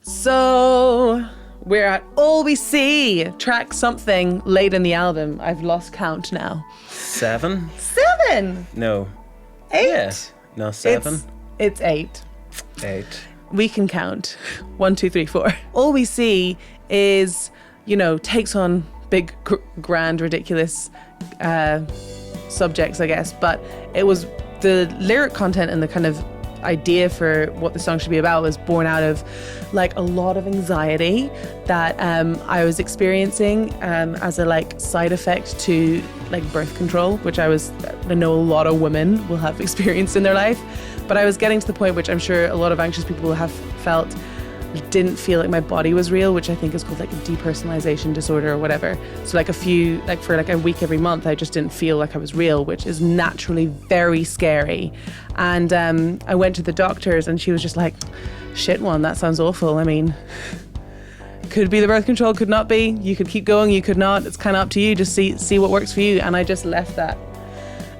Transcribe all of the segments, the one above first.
So we're at All We See, track something late in the album. I've lost count now. 7? 7? No. 8? Yeah. No, 7. It's 8. 8. We can count. 1, 2, 3, 4. All We See is, takes on big, grand, ridiculous subjects, I guess. But it was the lyric content and the kind of idea for what the song should be about was born out of like a lot of anxiety that I was experiencing as a side effect to birth control, which I know a lot of women will have experienced in their life. But I was getting to the point, which I'm sure a lot of anxious people will have felt, didn't feel like my body was real, which I think is called a depersonalization disorder or whatever. So for a week every month, I just didn't feel like I was real, which is naturally very scary. And I went to the doctors and she was just like, shit one, that sounds awful. I mean, could be the birth control, could not be. You could keep going, you could not. It's kind of up to you. Just see what works for you. And I just left that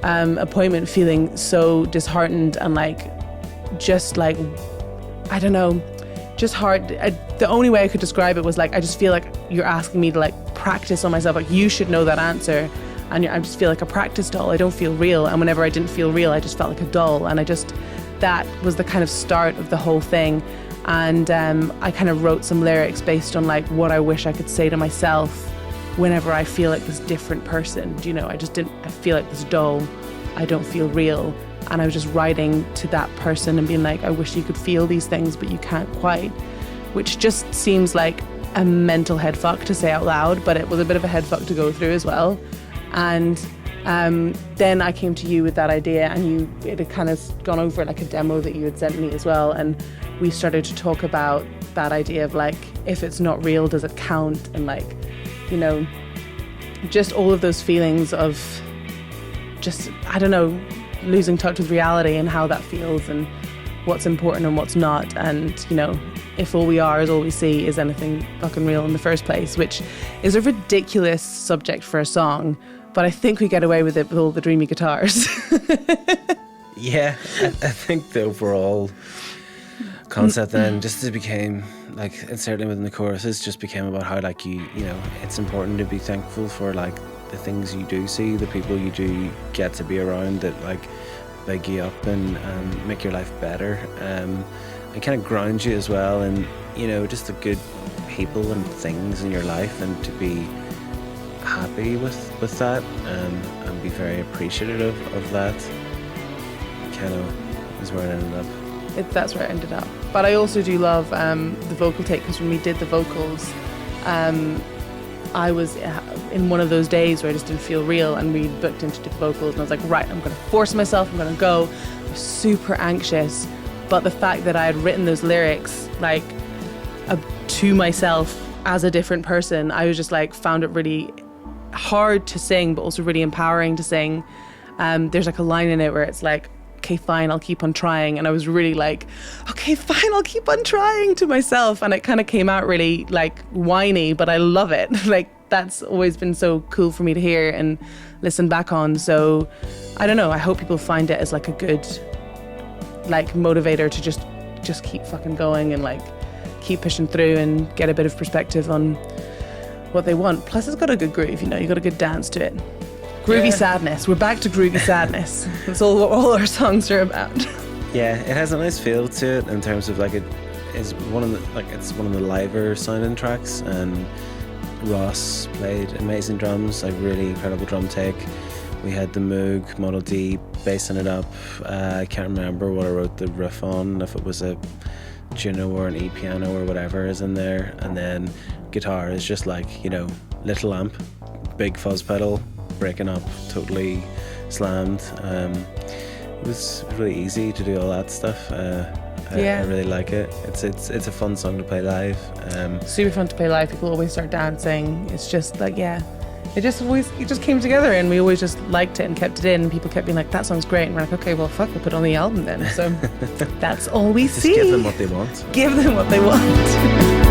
appointment feeling so disheartened and I don't know, just hard. The only way I could describe it was I just feel like you're asking me to practice on myself. You should know that answer. And I just feel like a practice doll. I don't feel real. And whenever I didn't feel real, I just felt like a doll. And that was the kind of start of the whole thing. And I kind of wrote some lyrics based on what I wish I could say to myself whenever I feel like this different person. I feel like this doll. I don't feel real. And I was just writing to that person and being I wish you could feel these things, but you can't quite, which just seems like a mental head fuck to say out loud, but it was a bit of a head fuck to go through as well. And then I came to you with that idea, and it had kind of gone over a demo that you had sent me as well. And we started to talk about that idea of if it's not real, does it count? And just all of those feelings of just, I don't know, losing touch with reality and how that feels and what's important and what's not. And, if all we are is all we see, is anything fucking real in the first place, which is a ridiculous subject for a song. But I think we get away with it with all the dreamy guitars. Yeah, I think the overall concept then just became and certainly within the choruses just became about how it's important to be thankful for the things you do see, the people you do get to be around that big you up and make your life better, and kind of ground you as well, and just the good people and things in your life, and to be happy with that, and be very appreciative of that. Kind of is where it ended up. That's where it ended up. But I also do love the vocal take, because when we did the vocals, I was in one of those days where I just didn't feel real, and we booked into the vocals, and I was like, right, I'm going to force myself, I'm going to go. I was super anxious, but the fact that I had written those lyrics to myself as a different person, I was just found it really hard to sing, but also really empowering to sing. There's a line in it where it's okay, fine, I'll keep on trying. And I was really okay, fine, I'll keep on trying to myself. And it kind of came out really whiny, but I love it. That's always been so cool for me to hear and listen back on. So I don't know, I hope people find it as a good motivator to just keep fucking going and keep pushing through and get a bit of perspective on what they want. Plus it's got a good groove, you got a good dance to it. Groovy sadness. We're back to groovy sadness. That's all our songs are about. Yeah, it has a nice feel to it in terms of it is one of the it's one of the liver sounding tracks, and Ross played amazing drums, really incredible drum take. We had the Moog Model D bassing it up. I can't remember what I wrote the riff on, if it was a Juno or an E piano or whatever is in there, and then guitar is just little amp, big fuzz pedal, breaking up, totally slammed. It was really easy to do all that stuff. I really like it. It's a fun song to play live. Super fun to play live. People always start dancing. It's just it just came together, and we always just liked it and kept it in, and people kept being that song's great, and we're okay, well fuck, we'll put it on the album then. So that's All We See. Just give them what they want. Give them what they want.